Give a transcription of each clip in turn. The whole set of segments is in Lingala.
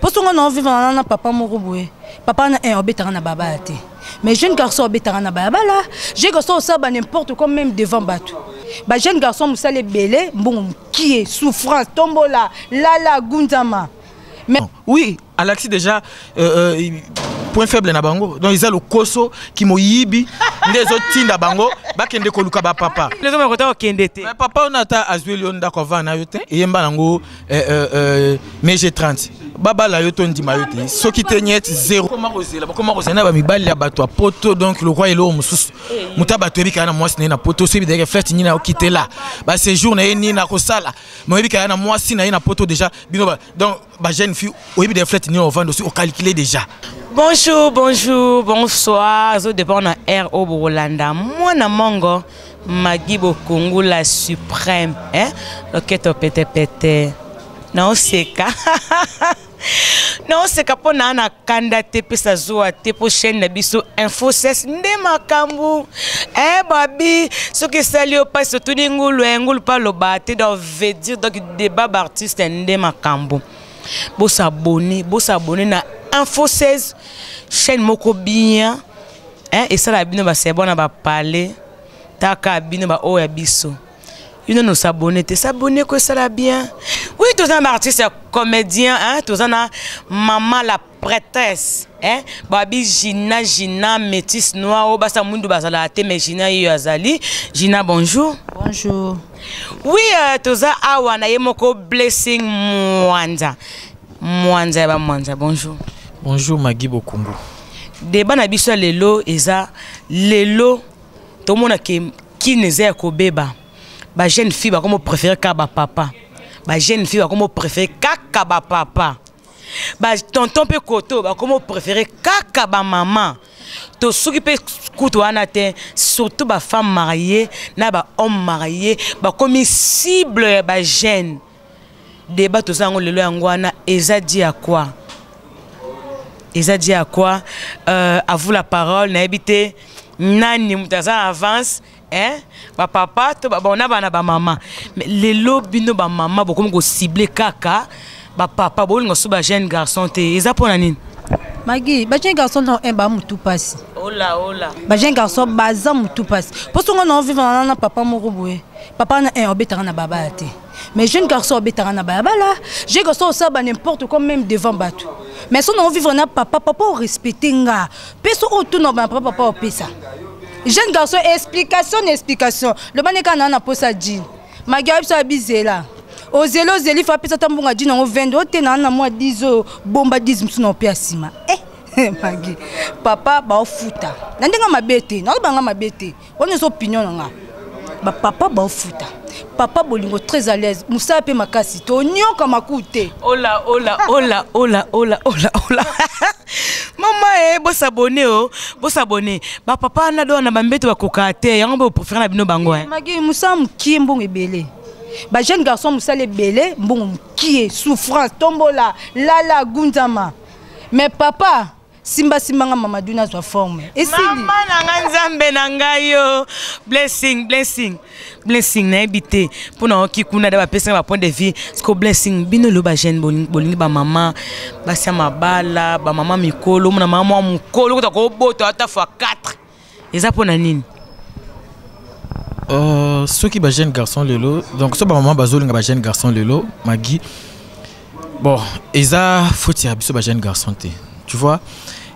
Parce qu'on a envie de papa Morouboué. Papa n'a un obétarana na baba. Mais jeune garçon obétarana na baba là. J'ai garçon ça n'importe quoi même devant bateau. Bah jeune garçon moussa les belé bon qui est souffrance tombola lala gunzama. Mais oui, Alexis déjà point faible na bango. Donc ils ont le koso qui moyibi les autres tinda bango bakende koluka ba papa. Les hommes ont kendete. Mais papa on a ta azueli on da kova na yote et yemba nango meje 30. Baba la yoto ndima yote. So qui tenyet 0. Comment causer na ba mibali ya bato poto donc le roi elo mususu. Muta bato bika na mwasi na poto so bi de reflète ni na okite là. Ba séjour na ni na kosala. Mo bika na mwasi na poto déjà bino ba donc ba jeune fille o bi de reflète ni on vend aussi au calculer déjà. Bonjour, bonjour, bonsoir. Je dépend de R.O. Borolanda. Moi, na mongo, Magibo Kongo la suprême. Hein? Loketo pete pete. Non, c'est ka. Non, c'est ka po na na kanda te pesa zoa te po chaîne na biso info 16 nde makambu. Babi, ce que ça lui passe tout ngulu pa lo bate donc veut dire donc débat d'artiste nde makambu. Bo s'abonner na Info 16 chaîne moko bien et ça la bino ba c'est bon ba parler taka bino ba o ya biso une nous s'abonner que ça la bien oui tous un artiste comédien tous un maman la prêtresse babi Gina métisse noire o basa mundu basala te mais Gina yo azali Gina bonjour oui tous un awa na yemoko blessing Mwanza bonjour. Bonjour Magui Bokungu. Débat na biso lelo eza lelo to mona ki neze ko beba. Ba jeune fille ba comme préférer ka ba papa. Ba jeune fille ba comme préférer ka ba papa. Ba tonton pe koto ba comme préférer ka ba maman. To souki pe kutu wana te surtout ba femme mariée na ba homme marié ba comme cible ba jeune. Débat tout ça on le angwana eza dit à quoi? Eza dit à quoi? À vous la parole, n'a habité nani mutaza avance ba papa to ba on a ba maman mais les lobino ba maman beaucoup ko cibler kaka ba papa bo ngo suba jeune garçon te eza pona nini? Magui, ba jeune garçon non ba mutu passe. Ola. Ba jeune garçon baza mutu passe. Parce qu'on a envie na papa Morouboué. Papa na un obétarana na baba te. Mais jeune garçon obétarana na baba là, j'ai garçon ça n'importe quoi même devant bateau. Mais si on a envie na papa respecter nga. Peso auto no papa opesa. Jeune garçon explication. Le baneka na posa jean. Magui ça bizela. O zelo zeli fa pesa tambunga jean en 20 ote na moi 10 bomba 10 msuno pe asima. Magui. Papa ba futa. Ndenga mabete, na banga mabete. On est opinion nga. Ba papa ba futa. Papa bolingo très à l'aise. Moussa pe makasi to nyoka makute. Ola. Maman bo s'abonner. Ba papa na do na bambeto ba kokate. Yango bo préférer na bino bango Magui Moussa mkimbo ebele. Ba jeune garçon Moussa le belé bon qui est souffrance tombola lala gunzama. Mais papa Simba nga Mamadou na sua forme. Et si maman na nzambe na ngayo blessing na habité pour na ki kuna da ba pesa ba point de vue ce blessing bino lo ba jeune bolingi ba maman ba sama bala ba maman mikolo na maman mukolo ko ko boto ata fois 4 eza pona nini ceux qui ba jeune garçon lelo donc so ba maman bazolinga ba jeune garçon lelo Magui bon eza faut ya biso ba jeune garçon te tu vois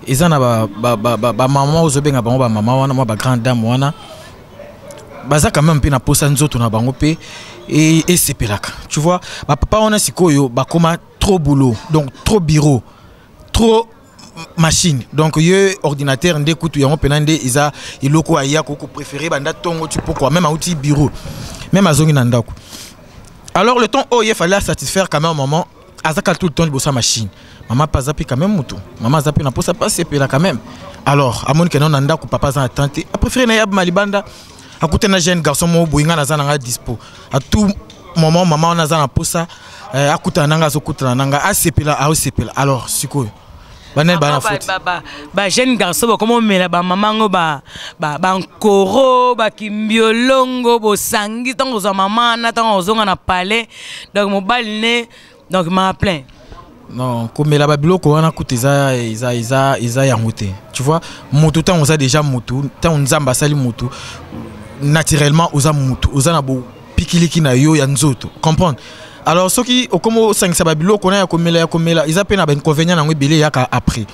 ils en a ba maman aux obenga ba maman wana moi ba grande dame wana baza quand même pe na posa nzoto na bango pe et sepelaka tu vois ba papa wana sikoyo ba koma trop boulot donc trop bureau trop machine donc ye ordinateur ndé kutu yango penande iza iloko aya ko préféré banda tongo tu pourquoi même outil bureau même azongi na ndako alors le temps il fallait satisfaire quand même maman azaka tout le temps libosa machine maman pas zapi quand même mutu maman zapi na posa pas sepela quand même alors amoni que non anda ko papa za tenter a préféré na yab malibanda akuta na jeune garçon mo boyinga na zana nga dispo à tout moment maman na zana posa akuta nanga zokuta nanga a sepela alors siko banel bana foot ba jeune garçon comment mela ba maman ngo ba nkoro ba kimbiolongo bo sangi tango za maman na tango zonga na palais donc mobile ne donc m'a plein Non, comme la babilo ko wana kuta eza ya ngote. Tu vois, moto tant on a déjà moto, tant on zamba sali moto naturellement oza moto, oza na bo pikiliki na yo ya nzoto. Comprendre? Alors ceux qui au comme 5 babilo ko na ya komela, ils appellent na ben inconvénient na ngwe yaka après.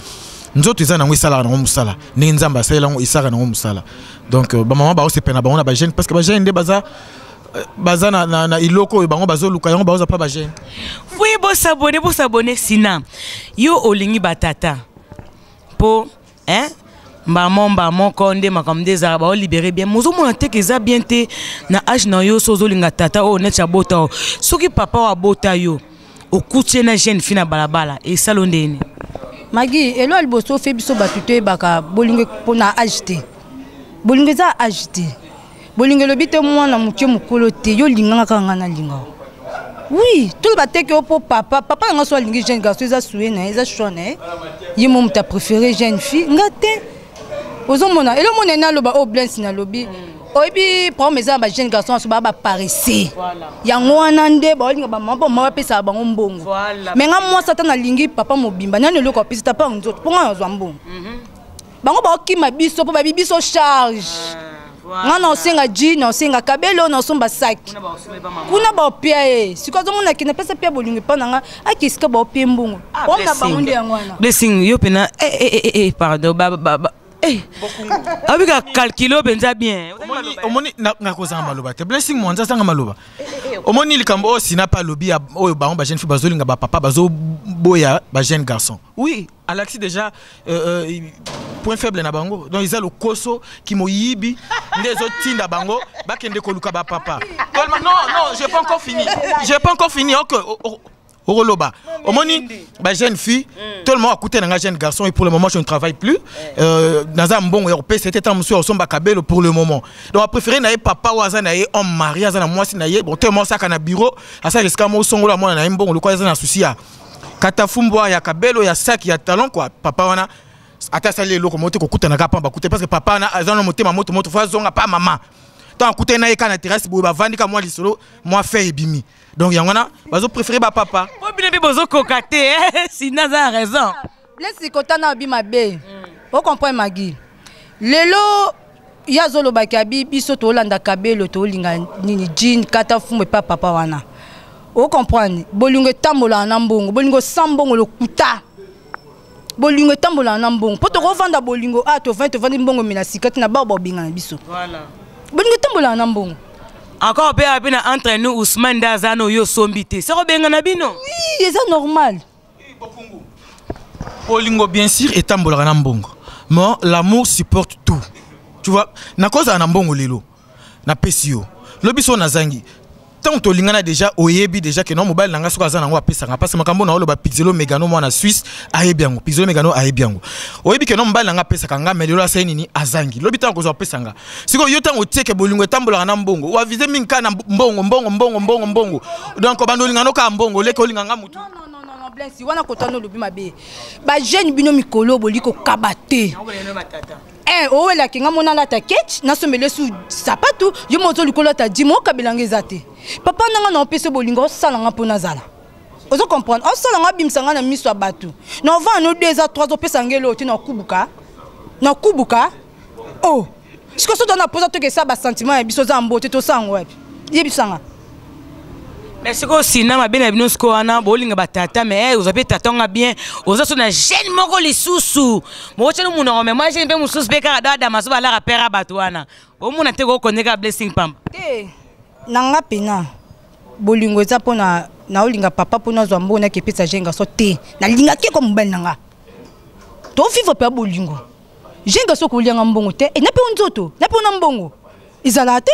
Nzoto eza na ngwe sala na musala. Ne nzamba sala ngo isaka na musala. Donc ba maman ba o se pena ba on a ba jeune parce que ba jeune de baza na iloko bango bazo luka yango baza pa ba jeune. Oui, bo s'abonner sina. Yo olingi batata. Po Maman konde makamde des arabes libéré bien. Mozo mon te que za bien te na âge na yo sozo linga tata o net chabota. Soki papa wa bota yo. O kutie na jeune fina balabala et salondene. Magi elo alboso fe biso batute baka bolinge pona agité. Bolinge za agité. Bolinge lobite mwana mukie mukolo te yo linganga kanga na linga. Oui, tout le baté que pour papa nga so lingi jeune garçon za soué na za chone. Yimo muta préféré jeune fille ngate. Ozomona elo mona na loba o bless na lobi. Obi pour mes ba jeune garçon so ba paressé. Voilà. Yango wana nde ba linga ba mama ba pesa ba ngombongo. Voilà. Mais nga moi satan na lingi papa mobimba nani loko pesa pa nzoto. Pour nga zwa mbongo. Bango ba okima biso po ba biso charge. Nga na osenga ji na osenga kabelo na osomba saki kuna ba opia sikozo mona kina pesa pia bolingi pa nanga akisika ba opia mbungu ona ba munde yangwana blessing yo pena pardon abika calculo benza bien omoni na kozanga maloba te blessing monza sanga maloba omoni likambo sina pa lobi oyo ba jeune fille bazolinga ba papa bazo boya ba jeune garçon oui Alexis déjà point faible na bango donc ils a le koso qui moyibi des autres tinda bango ba kende ko luka ba papa non j'ai pas encore fini OK Oroloba omoni ba jeune fille tout le monde a coûté na jeune garçon et pour le moment je ne travaille plus naza mbongo ya c'était tant monsieur osomba kabelo pour le moment donc a préféré na papa waza na homme marié aza na mwasi na ye bon tellement ça kana bureau asa risque mo songola mwana na mbongo le quoi aza na souci ya katafumbwa ya kabelo ya saki ya talon quoi papa wana ata sali loko moto ko kuta na kapamba kuta parce que papa na azana motema moto fa zonga pa maman tant kuta na eka na terrasse bo ba vandika moi lisolo moi fait ebimi donc yangona bazo préférer ba papa po bine bi bozo kokate sina za raison blessi kotana bi mabe o comprend magi lelo ya zolo bakabi biso to landa kabelo to linga nini jean kata fume pa papa wana o comprendre bolingo tambola na mbongo bolingo sambongo lo kuta bolingo tambola na mbongo poto ko vanda bolingo to 20 mbongo mina sikati na ba binga na biso voilà bolingo tambola na mbongo encore pe abina entre nous Ousmane Dazano yo sombité c'est robenga na bino oui c'est normal bolingo bien sûr et tambola na mbongo mais l'amour supporte tout tu vois na cause na mbongo lelo na pesio lobiso na zangi tant to lingana déjà oyebi déjà que non mobile nanga soka za nango apesa nga parce makambo na oloba Pixelo Megano mo na Suisse ayebiango Pixelo Megano ayebiango oyebi que non mobile nanga pesa kanga melelo asa nini azangi lobi tant ko zo pesa nga siko yo tant otieke bolingo tambola na mbongo o aviser minka na mbongo donc bando lingano ka mbongo leko linganga mutu non blessi wana kotano lobi mabe ba jeune bino mikolo boliko kabate o la kinga mona la taketch na somele su sapatu yo moto likolo ta dimo kabelanga ezate papa nanga na opese bolingo sala nga pona zala ozo comprendre o sala nga bimsanga na miso abatu na va no 2 à 3 opesa ngelo ti na kubuka oh siko so dona posa to ke sa ba sentiment ya biso za mbote to sango wapi yebisanga mais c'est que si na bien bino sko ana bolinga batata mais vous avez tatonga bien ozo so na jeune moko lisusu mo chelo muno mais moi jeune pe mususu be ka dada maso bala rapera batwana o muna te ko koneka blessing pamba te nanga pena bolingo za pona na olinga papa pona zwa mbona ke pesa jenga so te na linga ke ko mbali nanga to vivre pe bolingo jenga so ko linga mbongo te e na pe nzoto na pe na mbongo izala te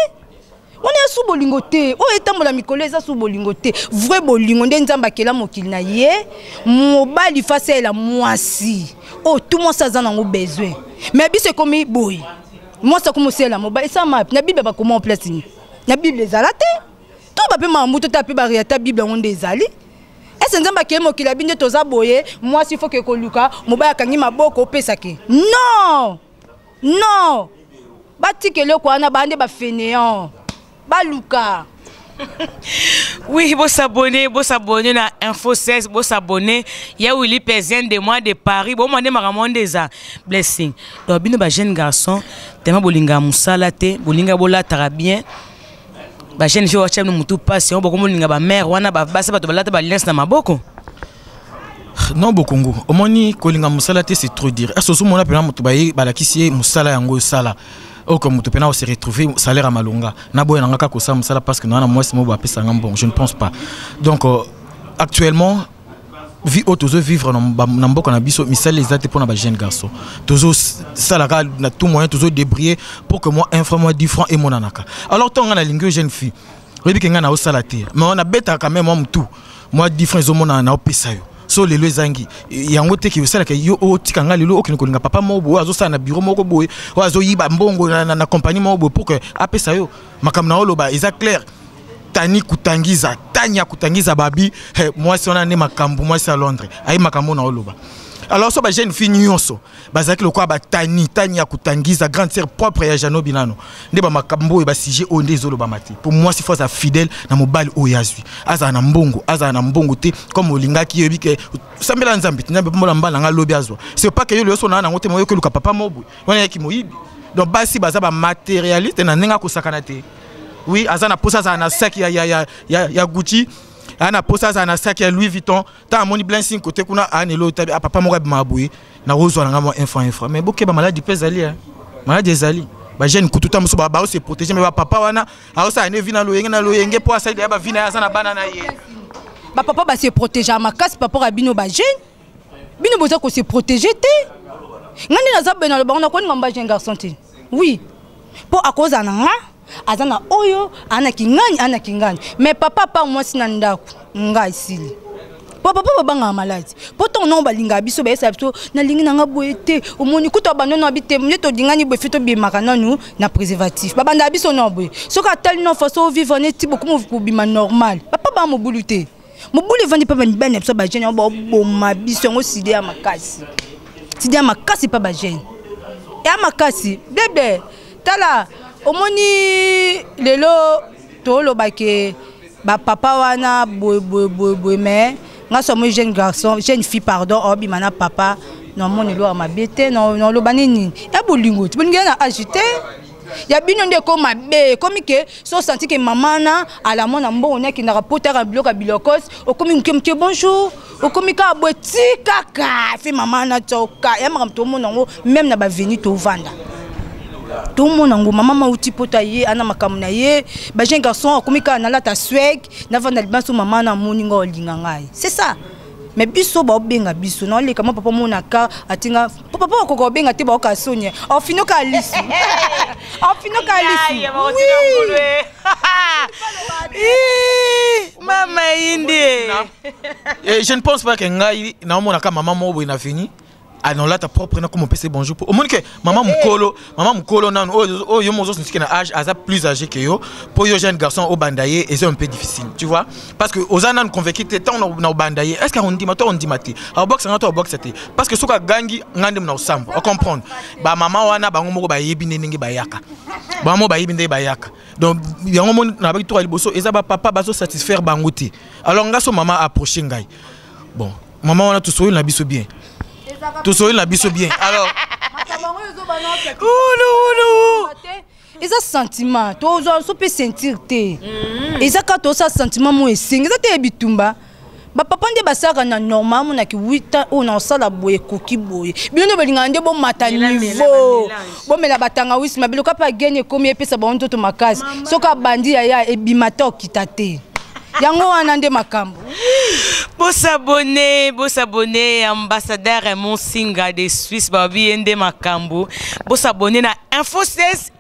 on est sous bolingo te o etambola mikolo eza sous bolingo te vrai bolingo nde nzamba kela mokili na ye mobali face la mwasi oh tout monde ça en a besoin mais bi c'est comme boy moi ça comme c'est la mobali ça map na bible ba comment en place ni na bible ezala te to ba pe mamuto ta pe ba ta bible onde ezali est-ce nzamba kela mokili binde toza boye mwasi faut que koluka mobali akangi maboko pesa ke non batikele ko ana bande ba fainéant baluka Oui, vous s'abonner na Info 16, vous s'abonner. Il y a Willy Pezien de moi de Paris. Bon, moi, je suis déjà blessing. Donc, bien, les jeunes garçons, tellement bolinga musalate, bolinga bola tarabien. Les jeunes filles, ils ont tout passé. Beaucoup bolinga ba mère, wana ba basa ba tobalata ba lens na maboko. Non, Bokongo. Au moins, kolinga musalate, c'est trop dire. Est-ce que mon appel à Moutobaye, balakisi musala yango sala. Oh, comme tu peux se retrouver salaire à Malonga. Nabo n'a pas ça parce que moi c'est moi bon, je ne pense pas. Donc actuellement vie autour vivre dans beaucoup na biso misal les até pour na jeune garçon. Toujours ça la na tout moyen toujours débrouiller pour que moi 1 franc moi 10 francs et mon anaka. Alors tant on a lingue jeune fille. Rebi que ngana au salaté. Mais on a bêta quand même tout. Moi 10 francs zo mona na opesa yo. So lelo ezangi yango te ki osala ke yo otikanga lelo okino kolinga papa mobo azo na bureau moko boye azo yiba mbongo na compagnie mobo pour que apesa yo makam na oloba eza clair tani kutangiza tanya kutangiza babi moi si on a ne makambu moi c'est à Londres ai makambo na oloba. Alors so ba jeune fille nyonso bazaki lokwa ba tani ya kutangiza grande sœur propre ya Jano Binano nde ba makambo e ba sujet onde zolo ba mati pour moi si faut ça fidèle na mobile oyazwi aza na mbongo te comme olingaki yebi ke sambela nzambi nzambe mbola mbala nga lobi azwa c'est pas que yo le so na ngote moyo ke luka papa mobu wana yaki moyibi donc basi baza ba matérialiste na nenga ko sakana te oui aza na posa za na sac ya Gucci ana posa za na sac ya Louis Vuitton ta moni blanching côté kuna anelo papa mo ba maboué na rozo na ngamo info mais boke ba maladie pezali maladie ezali ba jeune kututa muso ba se protéger mais ba papa wana aosa ane vina loyenge po asa ya ba vina ya na banana ye ba papa ba se protéger ma casse papa ra bino ba jeune bino boza ko se protéger te ngani na zabe na ba na ko ngamba jeune garçon te oui pour à cause na azana oyo ana kingani mais papa pa moi sinandako nga isili papa banga malade pourtant non balinga biso ba esa biso na lingi nanga boete omoni kuto banono abite mneto dingani bo fito bimaka nanu na préservatif babanda biso no boye soka tel no faso vivre ne ti beaucoup mo bima normal papa ba mo bulute mo bulu vandi papa mbene biso ba jeni bo boma biso ngo sidé makasi papa jeni ya makasi bébé tala omoni lelo tolo bake ba papa wana boy mais nga somo jeune garçon jeune fille pardon obi mana papa non mon lo ma bete non lo banini ya bolingo ti bolingo na agité ya bino nde ko mabe komi ke so senti que maman na ala mona mbongo ne ki na rapporter à bloc à bilokos o komi nke bonjour o komi ka boti kaka fi maman na toka ya makam to mona ngo même na ba veni to vanda tout le monde maman mauti potaye ana makamuna ye ba jeune garçon komika na lata swag na vanda libanso maman na moninga olinga ngai c'est ça mais biso ba benga biso na leka papa mona ka atinga papa ko benga te ba ka sonya au fino ka lisi mama indi je ne pense pas que ngai na mona ka maman mo na fini. Ah non là ta propre na comme PC bonjour au moins que maman mukolo nan oh yo mozo c'est na âge asa plus âgé que yo pour yo jeune garçon au bandaye et c'est un peu difficile tu vois parce que aux anan convaincu tant na bandaye est-ce qu'on dit mato on dit maté au box na to box c'était parce que soka gangi ngande na osambo on comprendre ba maman wana bango moko ba yebi ndenge ba yaka ba mo ba yebi ndenge ba yaka donc yango mon na ba to liboso eza ba papa bazo satisfaire bangote alors ngaso maman approcher ngai bon maman wana tout soyo na biso bien. Tout ça il a biso bien. Alors ils ont sentiment, tous on peut sentir te. Ils ont quand ça sentiment moi sing, ils ont te bitumba. Ba papa ndé basaka na normal mon ki 8 ans on sala boye koki boye. Bien no belinga ndé bon mata niveau. Bon mais la batanga wis ma biloka pa gagner comme epesa ba onto to makasi. Soka bandi ya ebimata okitate. Yango anande makambo. Beau s'abonner, ambassadeur Raymond Singa de Suisse, Babi Ende Makambo. Beau s'abonner na Info 16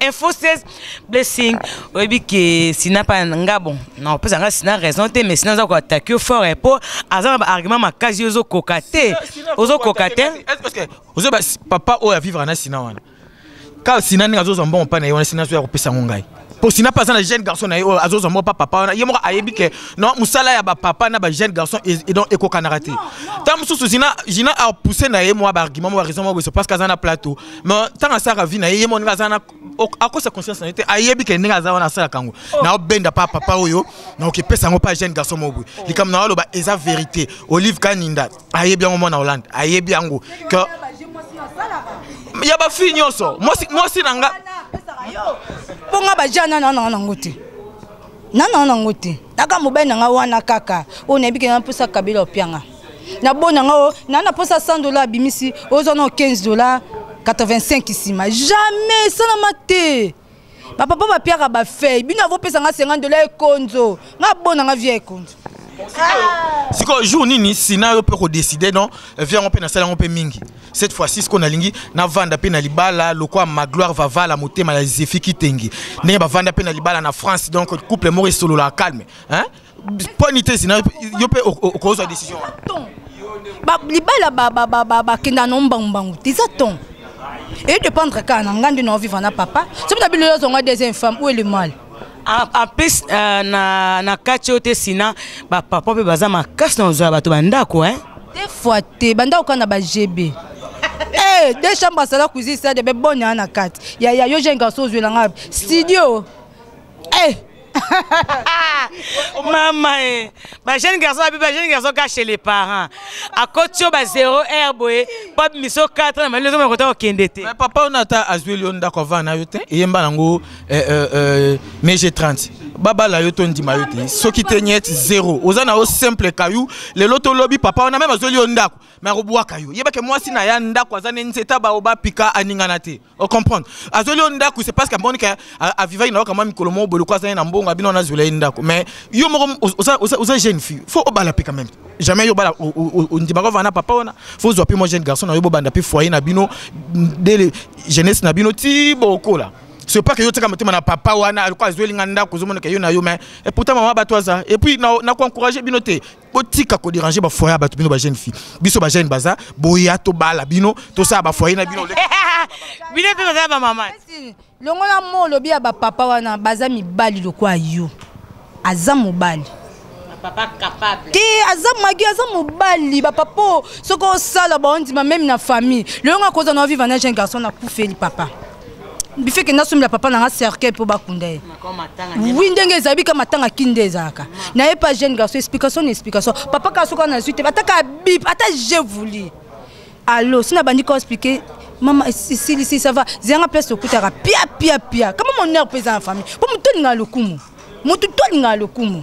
blessing. Obi que sina pas ngabon. Non, peut ça sina raison te mais sinon ça quoi attaquer fort et pour azan argument makazi ozo kokate. Ozo kokate. Est-ce parce que ozo papa o ya vivre na sina wana. Quand sina nga zo zombo on pa na yona sina so ya kopesa ngai. Pour si n'a pas un jeune garçon na azozo mo papa na yemo ayebi ke non musala ya ba papa na ba jeune garçon et donc eko kanarate tant mususu jina a pousser na yemo ba argument mo raison mo parce que na plateau mais tant ça ravi na yemo nga zana à cause de conscience na été ayebi ke nga za na sala kango na benda papa oyo na ok pesa ngo pas jeune garçon mo boy likam na lo ba eza vérité Olive Kaninda ayebi ngo na Hollande ayebi ngo que ya ba fille nyonso moi si nanga ponga bajana na ngote na ngote naka mobile na nga wana kaka o na bike na posa kabila opianga na bona nga na posa $100 bimisi ozo na $15 85 sima jamais ça na mate papa ba piaka ba fei bino avo pesa nga $50 ekonzo nga bona nga vie ekonzo. Si quoi jour nini sina peut décider non viens on peut na sala on peut mingi cette fois-ci ce qu'on a lingi na vanda pe na libala lokwa ma gloire va vala motema la zefi kitengi ndenge ba vanda pe na libala na France donc couple mort solo la calme hein ponité sina yo pe cause de décision ba libala ba kenda no mbangbangu tizaton et dépendre quand ngandi no vivre na papa c'est peut être les deuxième femme où est le mal. En plus na kachote sina ba papa pe baza makasi na zo bato bandako hein des fois te bandako kana ba GB deux chambres à la cuisine ça de bonne na kat ya yo jeune garçon zo langa studio maman ba jeune garçon caché les parents à côté ba 0 herboé pas miso 4 na maison na kota okendete mais papa on ata azweli on ndako vana yote yemba nango mais j'ai 30 baba la yoto ndima yote soki tenyet 0 ozana o simple kayu le loto lobby papa on a même azweli on ndako mais robwa kayu yeba ke moi si na ya ndako azana nzeta ba oba pika aningana te on comprendre azweli on ndako c'est parce que monika a vivre ina kama mikolo mo bolo kwa zana mbongo abino na zweli ndako mais yo mo oza jeune fille faut obala pe quand même jamais yo bala on ndima ko vana papa ona faut zo pe mo jeune garçon na yo banda pe foyer na bino dès jeunesse na bino ti boko là. C'est pas que yo teka motema na papa wana alikuwa zweli nganda kuzomona ke yo na yo mais et pourtant maman batwaza et puis na ko encourager bino te botika ko déranger ba foyer ba bino ba jeune fille biso ba jeune baza boya to bala bino to sa ba foyer na bino bino pe baza ba maman longola mo lobi ya ba papa wana baza mibali lokwa yo aza mobali papa capable ti aza magi aza mobali ba papa soko sala ba ondima même na famille longa koza na vivre na jeune garçon na kufeli papa bifeke na somi la papa na cercle pour bakunda oui ndenge zabi ka matanga kinde zaka na e pas jeune garçon explication papa ka soka na suite bataka bip ata je voulu allo sina bandi ko expliquer maman ici ça va zenga place okutaka pia comme mon nerf pesa en famille pour muto nga lokumu muto to nga lokumu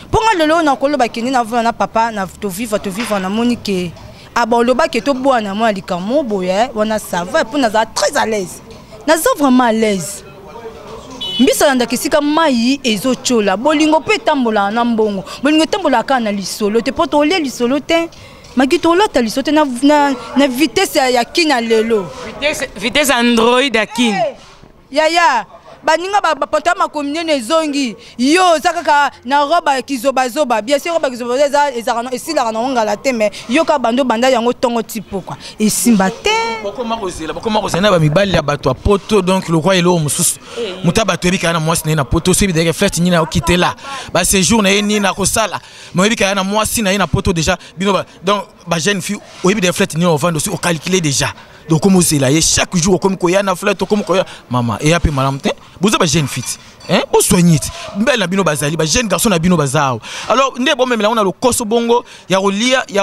pour nga lelo na kolo bakini na vona papa na to vivre na monique aboloba ke to boana moi likamo boye wana ça va pour na très à l'aise. Naza vraiment à l'aise. Mbisa nda kisika mai ezo chola. Bolingo pe tambola na mbongo. Bolingo tambola kana lisolo. Te poto ole lisolo te. Magito la ta lisolo te na vitesse ya kina lelo. Vitesse Android ya kin. Ya. Baninga ba pota makomine nezongi. Yo zakaka na roba kizoba bien sûr roba kizoba ezarano esila na ngala te mais yo ka bando banda yango tongo tipo quoi. Esimba te. Bokoma kozela ba mibali ya bato a poto donc le roi elo mususu. Muta bato ebika na mwasi na poto so bi de reflète ni na okitela. Ba séjour na ni na kosala. Mo ebika na mwasi na poto déjà bino ba donc ba jeune fille oyebi de reflète ni on vend aussi au calculer déjà. Donc comme c'est là chaque jour comme koya na flète comme koya maman et après madame te vous avez jeune fille hein vous soignez belle na bino bazali ba jeune garçon na bino bazao alors ndé bon même là on a le koso bongo ya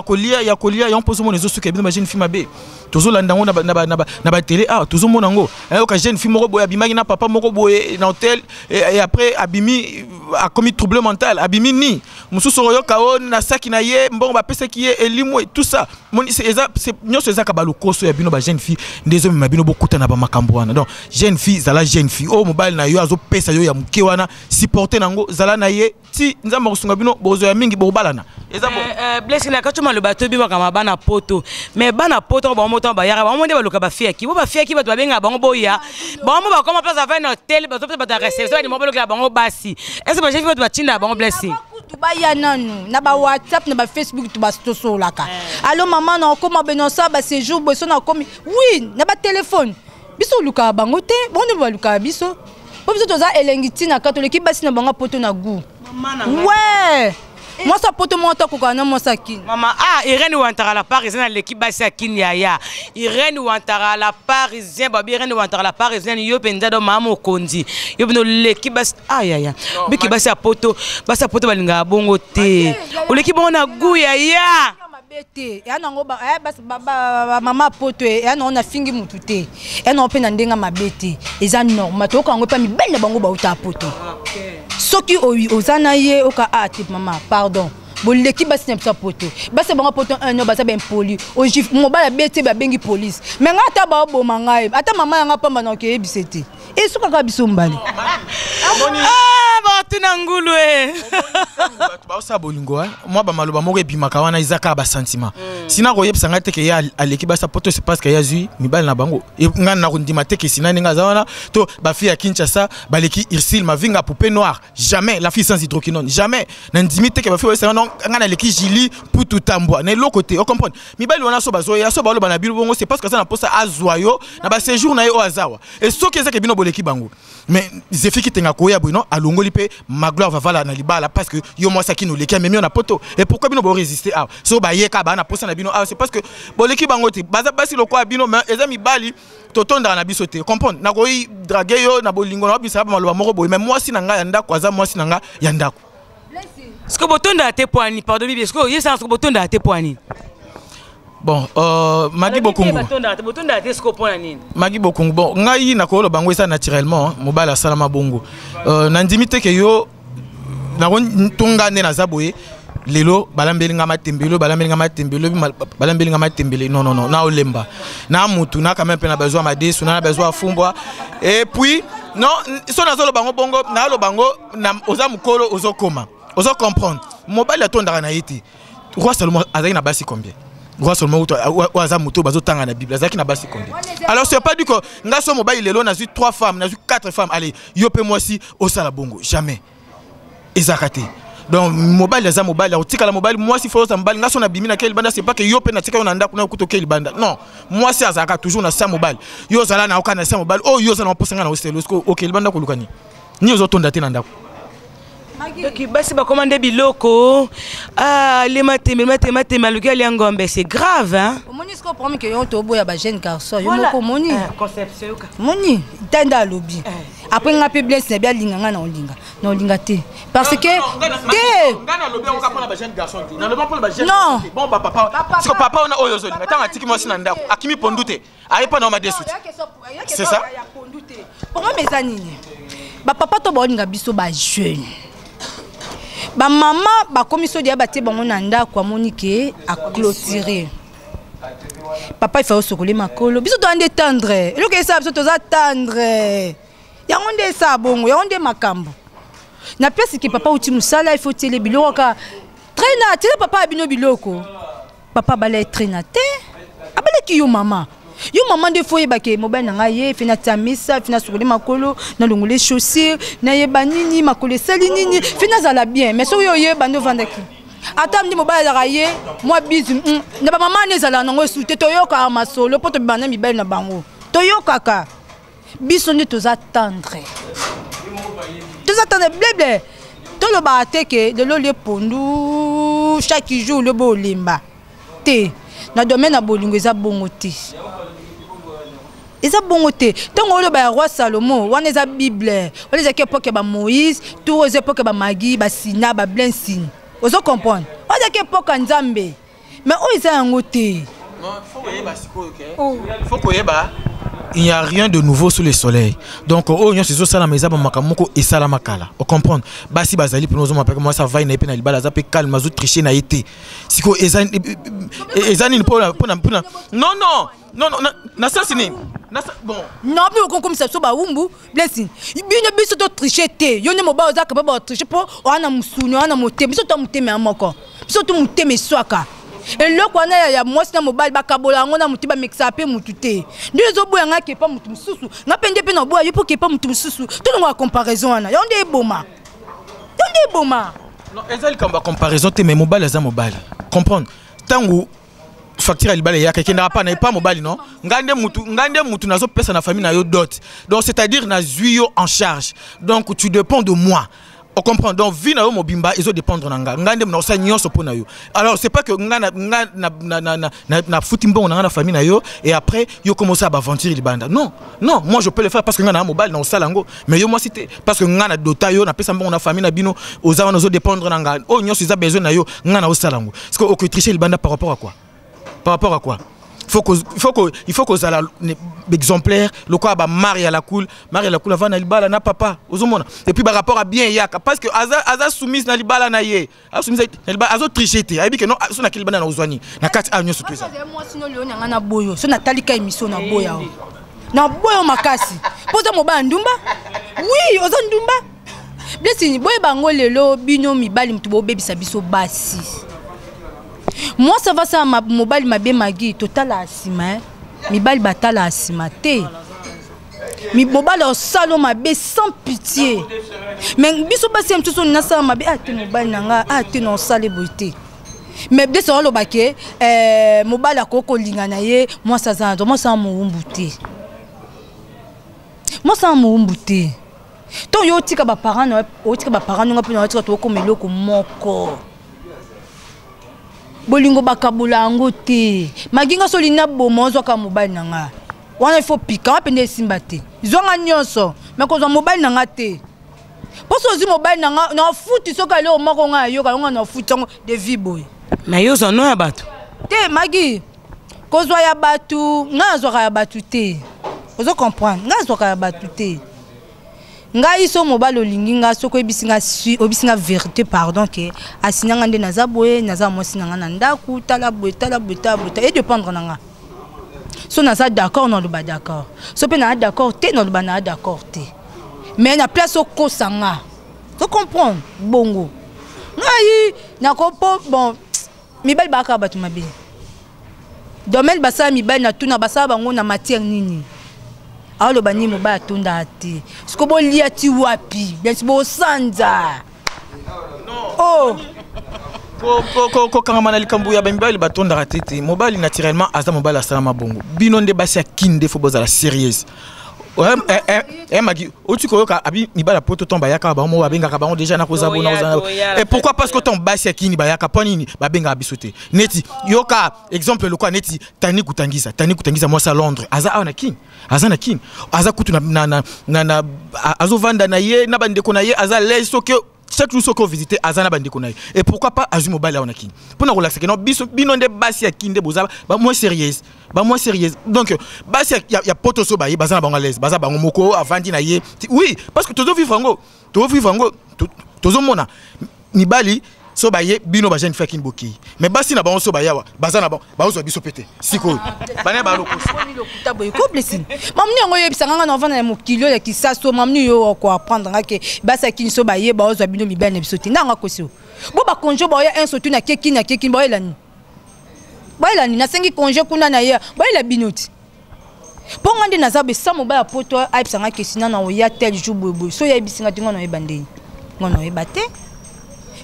kolia ya on pose mon les autres que bino ba jeune fille mabe toujours là ndango na ba télé toujours mon ngo hein ka jeune fille moko boya bimaki na papa moko boye na hôtel et après abimi a commis trouble mental abimi ni mususu royo kao na saki na ye mbongo ba pesa ki ye elimo tout ça c'est nyonso ezaka ba le koso ya bino ba jeune fille ndezo mabino bokuta na ba makambo wana donc jeune fille zala jeune fille oh mobile na yo azo pesa yo ya muke wana supporter nango zala na ye ti nzamba kusunga bino bozo ya mingi bobalana eza bon blessing na katuma le bateau biba kama bana poto mais bana poto ba moto ba yara ba monde ba luka ba fia ki bo ba fia ki ba to benga bango boya ba mo ba koma place avec un hôtel ba to ba ta réception ni mo ba luka bango basi est-ce que ba chef ba tinda bango blessing tubaya nanu na ba WhatsApp na ba Facebook tu ba stoso laka allo maman na koma benosa ba séjour boso na komi oui na ba téléphone biso luka bango te bon ne ba luka biso po biso toza elengiti na katoliki basi na bango poto na goût ouais moi ça poto moi to ko na moi ça kin maman Irène Ouattara la parisienne l'équipe basi ya kin yaya Irène Ouattara la parisienne babi Irène Ouattara la parisienne yo penza do mama kondi yo bino l'équipe basi yaya biki basi ya poto balinga bongo te o l'équipe bongo na goût yaya bete ya nango ba mama poto ya nango na fingi mutu te ya nango pe na ndenga mabete eza normal to kango pa mibele bango ba uta poto soki ozana ye oka ati mama pardon boleki basi na poto basi bango poto no basa ben poli o jif mobala bete ba bengi police mais ngata ba oboma ngai ata mama yanga pamba na ke ebisete e suka ka biso mbali ba tuna ngulu ba osa bolingo moi ba maloba moko ebimaka wana izaka ba sentiment sina ko yebisa ngate ke ya aleki basa poto c'est parce que ya zui mibali na bango nga na kundima te ke sina ninga zawana to ba fille ya Kinshasa baleki Irsil mavinga poupée noire jamais la fille sans hydroquinone jamais na ndimi te ke ba fille ça non nga na leki Jili putu tambwa na l'autre côté on comprend mibali wana so bazo ya so ba lo bana bilu bongo c'est parce que ça na posa azoyo na ba séjour na yo azawa et so ke za ke bino boleki bango mais zefi ki tenga koya bino alongoli pe ma gloire va vala na libala parce que yo moi ça qui nous leki même on a poto et pourquoi bino bo résister so ba yeka ba na posa na bino c'est parce que boleki bango te baza basi loko bino mais eza mibali totonda na biso te comprendre na koyi draguer yo na bolingo na bisa ba maloba moko boy mais moi si nanga yanda kwa za moi si nanga yanda est-ce que botonda te poani pardon bibi est-ce que yesa est-ce que botonda te poani bon Magi Bokungu botonda te sko pona nini Magi Bokungu bon ngai na ko lo bango ça naturellement mobala salama bongo na ndimite ke yo na tonga ne na zaboye lelo balambelinga matembelo balambelinga matembele non na olemba na mutu na quand même pe na besoin madesu na besoin fumbwa et puis non so na zolo bango bongo na lo bango na oza mukolo ozo koma ozo comprendre mobile atonda na yiti roi seulement azaki na basi combien roi seulement ou aza muto bazo tanga na bible azaki na basi combien alors c'est pas du que nga so mobile lelo na 3 femmes na 4 femmes allez yo pe moi si au sala bongo jamais ezakate donc mobile les mobile otika la mobile moi si faut ça mobile ngaso na bimi na quel banda c'est pas que yo pe na tika na ndako na kutoke il banda non moi si azaka toujours na sa mobile yo zala na okana sa mobile oh yo zala na posenga na hostel OK il banda ko lukani ni ozo tonda te na ndako donc basi ba commander biloko les mathématiques luka liangombe c'est grave hein moni ce qu'on promet que yo to boya ba jeune garçon yo moko moni conception moni tenda lobby après nga pe blesse bien linganga na olinga te parce que te ngana lobby on ka pona ba jeune garçon te na lobby pona ba jeune non bon papa parce que papa on a oyo zolinga tanga tiki moi sina ndako akimi pondute ayepa na ma desu c'est ça pour moi mes anini ba papa to ba olinga biso ba jeune ba maman ba komiso dia baté bango na ndako amonike a clôturer papa il faut sokoler makolo biso to ande tendre eloko esa biso to za tendre ya onde sa bongo ya onde makambo na place que papa uti musala il faut tele biloko ka traîna tele papa abino biloko papa balay traîna te abale ki yo maman de foyer bake mobile na ngaye fina tamisa fina sokoler makolo na longole chaussure na yeba nini makolo sali nini fina zala bien mais so yo yeba ndo vandaki ata mdi mobile za kaye moi bizu na ba maman ne zala nango soute to yoka masolo poto bana mibele na bango to yokaka biso ne toza tendre blé to lo ba teke de lo le pondu chaque jour le bo limba te na domaine na bolingo eza bongo te eza bongo te tongo lo ba roi Salomo wana eza bible wana eza ke époque ba Moïse tout eza époque ba Magi ba Sina ba Blessing ozo comprendre wana ke époque Nzambe mais o eza yango te faut que yeba il n'y a rien de nouveau sous le soleil. Donc, oh, on se la maison makamoko et ça la makala. On comprend. Basi bazali pour nous on moi ça va il na libala za pe calme mazu tricher na été. Siko ezani non na ça c'est bon. Non plus comme ça so ba wumbu blessing. Bino biso to tricher te. Yo ne mo ba za ka ba tricher po ona musuni ona mote. Biso to muteme amoko. Biso to muteme swaka. Et le quoi ya moi na mobile bakabola ngona mutiba mixa pe mutute ndizo boya ngake pa mutu mususu ngapende pe na boya yipo ke pa mutu mususu to ngo comparaison ana yonde boma non ezali kamba comparaison te mais mobile za mobile comprendre tango facture libala ya kekenda pa na pas mobile non ngande mutu nazo pesa na famille na yo dot donc c'est-à-dire na zuyo en charge donc tu dépends de moi. On comprend donc vie na yo mobimba ils ont dépendre nanga ngande na osa nyonso pona yo. Alors c'est pas que na futimbo na famille na yo et après yo commencer à aventurer libanda. Non, moi je peux le faire parce que ngana mobile na osalango mais yo moi cité parce que ngana dota yo na pesa mbongo na famille na bino oza na zo dépendre nanga. Oh nyonso ils a besoin na yo ngana osalango. Parce que au tricher libanda par rapport à quoi? Par rapport à quoi? Il faut que la exemplaire le quoi ba Marie à la cool avant na libala na papa ozomona et puis par rapport à bien yaka parce que aza soumise na libala na ye a soumise na libala azo tricheté a dit que non so na kilibana na ozwani na kati anyo surtout ça moi sinon le nyanga na boyo so na talika émission na boya na boyo makasi poza moba ndumba oui ozo ndumba blessing boye bango lelo bino mibali mtu bo bebisa biso basi. Moi ça va ça ma mobile ma bien magi total asima mibali batala asima te mi mobile au salon ma be sans pitié mais biso basi mtuso na sa ma be ate mobile nanga ate no sale boité mais de so lo baké mobile akoko linga na ye moi ça za moi ça mo umbuté moi ça mo umbuté to yo tika ba parents no tika ba parents nga pe no tika to ko meloko moko bolingo bakabula ngo te maginga solina bomozo ka mobile nanga wana il faut piquer pende simba te zonga nyonso mais ko zo mobile nanga te poso zi mobile nanga na futi soka le omako nga yo ka nga na futi ngo de vie boy mais yo zo no ya bato te magi ko zo ya batu nga zo ka ya batu te ozo comprendre nga zo ka ya batu te nga iso mobile olingi nga soko obisinga vérité pardon que asinanga nde naza boye naza mosi nanga na ndaku tala boye et dépendre nanga so naza d'accord non ba d'accord so pe na d'accord te non ba na d'accord te mais na place oko sanga tu comprends bongo ngai na ko bon mibali baka batu mabe domaine basa mibali na tuna basa bango na matière nini. Alors le bani moba tunda ati. Skobo lia ti wapi. Bien bo sanza. Oh. Ko kangama na likambu ya bambali batonda ratete. Mobile naturellement aza mobile asalama bongo. Binonde basi ya kinde fo bozala sérieuse. Magi, tu koyoka abi mibala poto tomba yaka ba mo abenga ka ba déjà na koza bona et pourquoi parce que ton basi ya kini ba yaka ponini ba benga bisote. Neti yoka exemple le quoi neti tani kutangisa moi ça Londres aza na king aza king aza kutu na azo vanda na ye na bande ko na ye aza les soke chaque jour soko visiter aza na bande ko na ye et pourquoi pas azu mobile on a king pour na relaxer non binonde basi ya kinde boza ba moins sérieuse donc basi ya poto so ba ye baza na bango l'aise baza bango moko avandi na ye oui parce que tozo vivre ngo tozo mona mibali so ba ye bino ba jeune fakin boki mais basi na bango so ba yawa baza na bango ba ozo biso pété siko bana ba loko lokuta boy ko blessing mamni ngo yebisa nganga na vana na mokilo ya kisaso mamni yo ko apprendre ngake basi akini so ba ye ba ozo bino mibali na biso te ndanga ko so bo ba konjo ba ya un sotu na keki ba elani baila ni nasengi congé kuna na ya baila binoti ponga ndi nazabe samo ba poto aipsanga kesina na ya tel jour bobo so ya bisinga tinga na ebandeni ngono ebate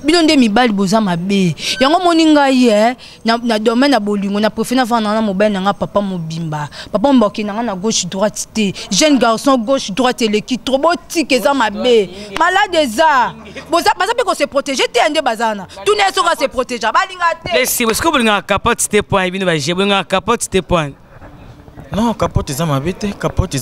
bilonde mibali boza mabe yango moninga ye na domaine na bolingo na préféré vana na mobile na papa mobimba papa mboki na gauche droite te jeune garçon gauche droite eleki trop botique eza mabe malade eza boza baza pe ko se protéger te ande bazana tout ne so ka se protéger balinga te si est-ce que bolinga capote te point bino ba je bolinga capote te point. Non, capote za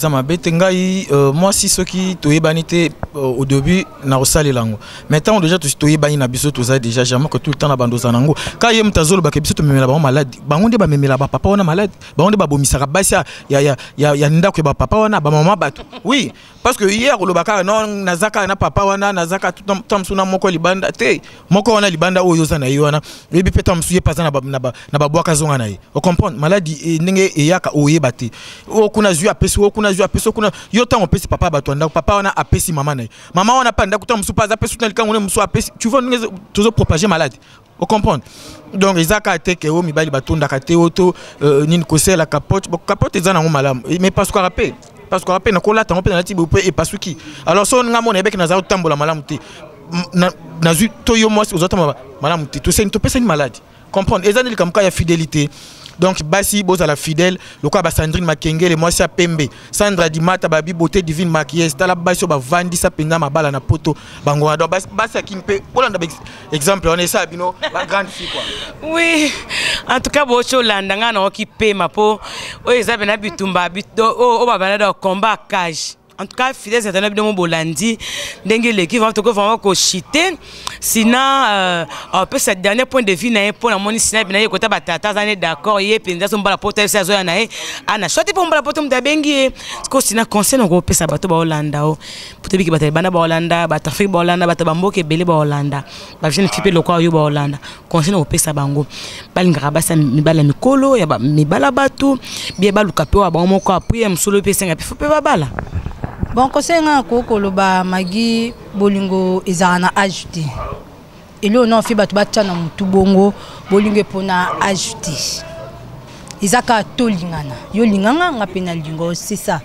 mabete ngai moi si ceux qui toyebanité au début na osali lango maintenant déjà to toyebani na biso toza déjà jamais que tout le temps na bandoza nango ka yem tazolo ba ke biso to memela ba malade bango nde ba memela ba papa wana malade bango nde ba bomisaka basi ya ndako ba papa wana ba mama batu oui parce que hier le baka non nazaka na papa wana nazaka tout temps suna moko libanda te moko wana libanda oyo za na yona ebi peta msuye paza na ba boaka zonga na ye on comprend maladie ndenge eyaka oyeba te o kuna zui apesi o kuna yo tango pesi papa batwanda papa wana apesi mama na mama wana panda kuta msu paza apesi na likango ne msu apesi tu vois nous toujours propager maladie on comprend donc ezaka te ke o mibali batonda ka te oto nini kosela la capote capote ezana ngo malamu mais parce qu'on rappelle na kola tango pe na tibo pe e pasuki alors so nga mona ebeki na za tambola malamu te na zui to yo moi aux autres malamu te to c'est une to pesa une maladie comprendre ezana likamka ya fidélité donc basi bozala fidèle lokola ba Sandrine Makengele moi sia pembe Sandra Dimata babi beauté divine maquilleuse tala basi ba vandisa penza mabala na poto bango donc basi akimpe olanda exemple on est ça bino la grande fille quoi. Oui, en tout cas bocho landa nga na okipe mapo o ezabe na bitumba bito o babana da combat cage. En tout cas, fidèle c'est un peu bolandi, dengue l'équipe va vraiment cochiter. Sinon, un peu cette dernier point de vue n'a pour la monnaie sinon bien côté batata zane d'accord y est pinza son bala porter ça zoya nae ana choisi pour bala porter mtabengi parce que sinon conseil on peut ça bato ba Hollanda pour te biki bata bana ba Hollanda bata Afrique ba Hollanda bata bamboke belé ba Hollanda ba jeune fille lokwa yo ba Hollanda conseil on peut ça bango balinga basa mibala mikolo ya ba mibala batu bien baluka pe wa ba moko appuyer msolo pe senga pe faut pe bala. Bon, conseil nga koloba magi bolingo ezana ajouter. Et là on fait batu batcha na mutu bongo bolingo pona ajouter. Izaka to lingana. Yo linganga nga pena lingo c'est ça.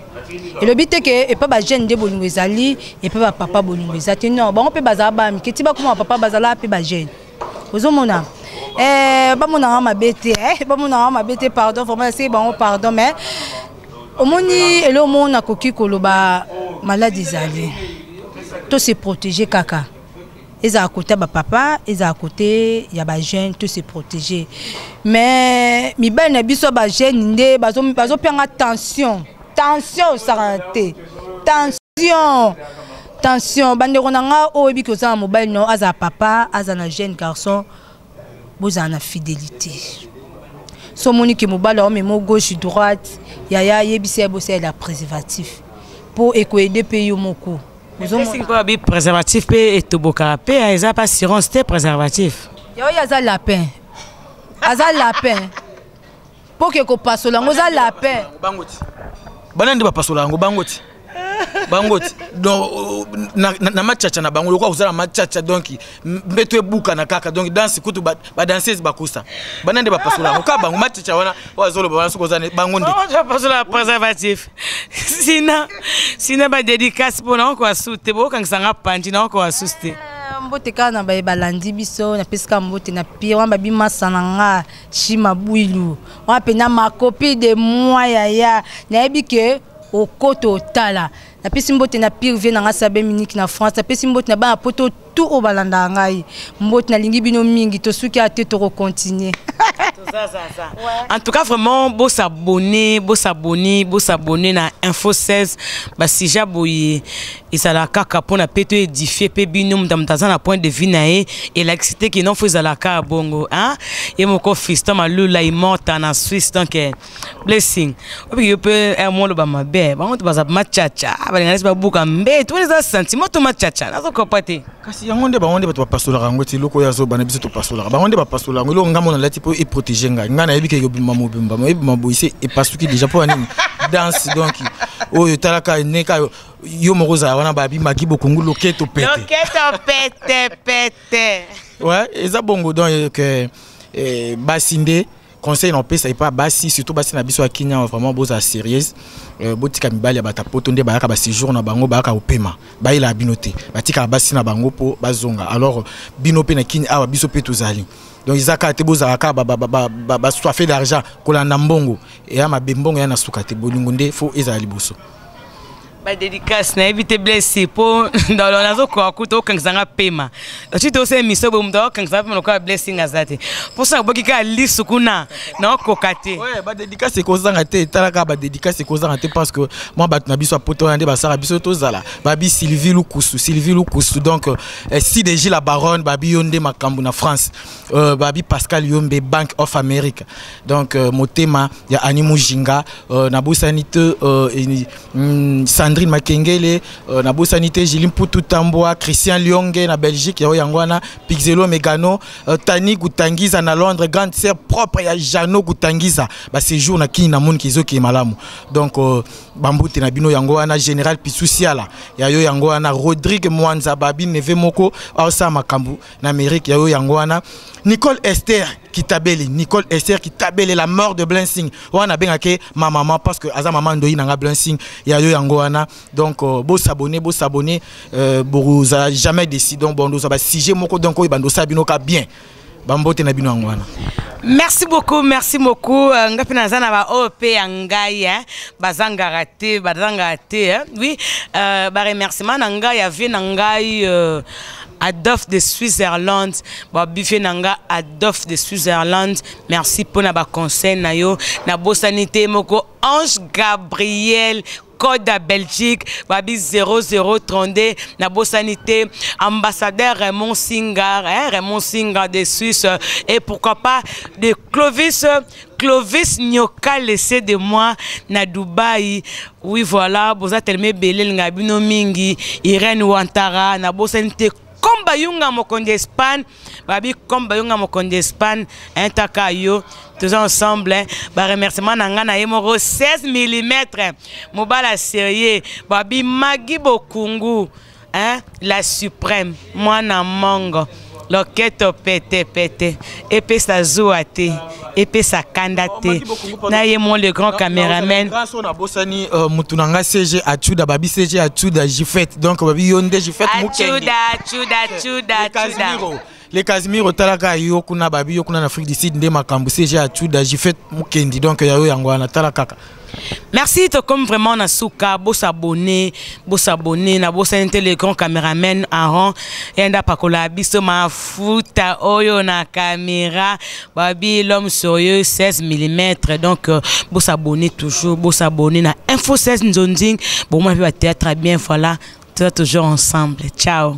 Et le but est que et pas ba jeune de bolingo ezali et pas ba papa bolingo ezati non. Bon on peut bazala ba mi keti ba kuma papa bazala pe ba jeune. Ozomona. Ba mona ma bête ba mona ma bête pardon vraiment c'est bon pardon mais au moni et le monde a coquille koloba maladie zali. Tout se protéger kaka. Ils à côté ba papa, ils à côté y a ba jeune tout se protéger. Mais mi ben na biso ba jeune ndé bazo prendre attention. Tension santé. Tension bande ronanga o ebi ko za mobile no aza papa, aza na jeune garçon. Boza na fidélité. So monique mobile mais mo gauche droite yaya yebise bosé la préservatif pour aider pays moko c'est quoi bi préservatif pe et toboka pe eza pas assurance té préservatif yo yaza lapin pour que ko passe la ngoza lapin bangoti banande ba passe la ngo bangoti donc na machacha na bango lokwa uzala machacha donc mbeto ebuka na kaka donc danse kutu ba danseuse bakusa banande ba pasola ngo ka bango machacha wana wazolo ba suko zane bango ndi on pasola préservatif sina ba dédicace pour na ko asute bo kangsanga panji na ko asuste mbote kana ba balandi biso na peska mbote na pire wa babi masananga chima builu wa pena ma copie de moi ya na ebike au koto tala na pesi mbote na pire vient na sabe miniki na France na pesi mbote na ba poto tout au balanda ngai mbote na lingi bino mingi to suki a te to continuer ça. En tout cas vraiment beau s'abonner na Info 16 ba si jaboye et ça la kaka pour na peto édifier pe binum dans na point de vue nae et l'excité qui non faisait la ka bongo hein et mon co fiston malula il monte en Suisse donc blessing obi yo peut un monde ba mabe ba on te basa machacha ba ngasi ba buka mbe tous les sentiments to machacha na zo kopate kasi yangonde ba onde ba to pasola rango ti loko yazo bana biso to pasola ba onde ba pasola ngo ngamo na lati po et protéger ngana yebi ke yo bima mobimba yebi maboise et parce que déjà pour ani danse donc o yo talaka ne ka yo mokoza wana ba bi maki bokongu loketo pete ouais eza bongo donc basinde conseil non pesa pas basi surtout basi na biso akinya vraiment boza sérieuse botika mibali ya batapoto nde bayaka ba séjour na bango bayaka opema bayila binote batika basi na bango po bazonga alors binope na kinya awa biso pe tozali donc izaka te boza ka ba soifé d'argent kolanda mbongo et ya mabembongo ya na suka te bolingo nde faut ezali boso ba dédicace na éviter blessé pour dans le nazo ko kuto kangsanga pema tu te aussi miso bo mdo kangsanga pema ko blessing azate pour ça boki ka lisukuna na ko kate ouais ba dédicace ko zanga te talaka ba dédicace ko zanga te parce que moi ba na biso poto ande ba sara biso to zala ba bi Sylvie Lukusu donc si déjà la baronne ba bi yonde makambu na France ba bi Pascal Yombe Bank of America donc motema ya Animu Jinga na bosanite Sandrine Makengele na bosanité Jilim Putu Tamboa Christian Lyonge na Belgique ya yangwana Pixelo Megano Tani Gutangiza na Londres grande sœur propre ya Jano Gutangiza ba séjour na kini na monde kizo ki malamu donc bambute na bino yangwana général Pisusiala ya yo yangwana Rodrigue Mwanza babi neve moko ausa makambu na Amérique ya yo yangwana Nicole Esther Kitabeli la mort de Blansing wana bengake ma maman parce que aza maman ndoyi nanga Blansing ya yo yangwana donc beau s'abonner boza jamais décidons bon nous ba sujet moko donc bando sabino ka bien bambote na bino ngwana. Merci beaucoup, merci beaucoup. Ngapina zana ba OP angai bazanga raté, oui. Ba remerciement ngai avait ngai Adolphe de Switzerland, Bife nanga Adolphe de Switzerland. Merci pour na ba conseil na yo na bosanité moko Ange Gabriel Code à Belgique, Babi 0032, na Sanité, ambassadeur Raymond Singar, Raymond Singar de Suisse, et pourquoi pas de Clovis Nyoka laissé de moi na Dubaï. Oui voilà, boza tellement belé ngabino mingi, Irène Wantara, na Sanité. Comme Bayunga Mokonde Espagne, Babi comme Bayunga Mokonde Espagne, un takayo, tous ensemble, bah remerciement nangana yemoro 16 mm, mobala sérieux, Babi Magi Bokungu, la suprême, moi na mongo. Loquette pété, épée sa zouate, épée sa kandate. Naïe mon le grand caméraman. Grâce à Bossani, Moutunanga CG Achuda, Babi CG Achuda, Jifet. Donc, Babi Yonde Jifet Moukenge. Achuda. Les Casimiro Talaka Yokuna, Babi Yokuna en Afrique du Sud, Ndemakambu CG Achuda, Jifet Moukendi. Donc, Yayo Yangwana Talakaka. Merci, comme vraiment na souka, beau s'abonner, na beau s'inter les grands caméramans Aaron, et enda pakola biso ma futa oyo na caméra, babi l'homme sérieux 16 mm, donc beau s'abonner toujours, beau s'abonner na Info 16 Nzonzing, bon moi je vais théâtre bien, voilà, toujours ensemble, ciao.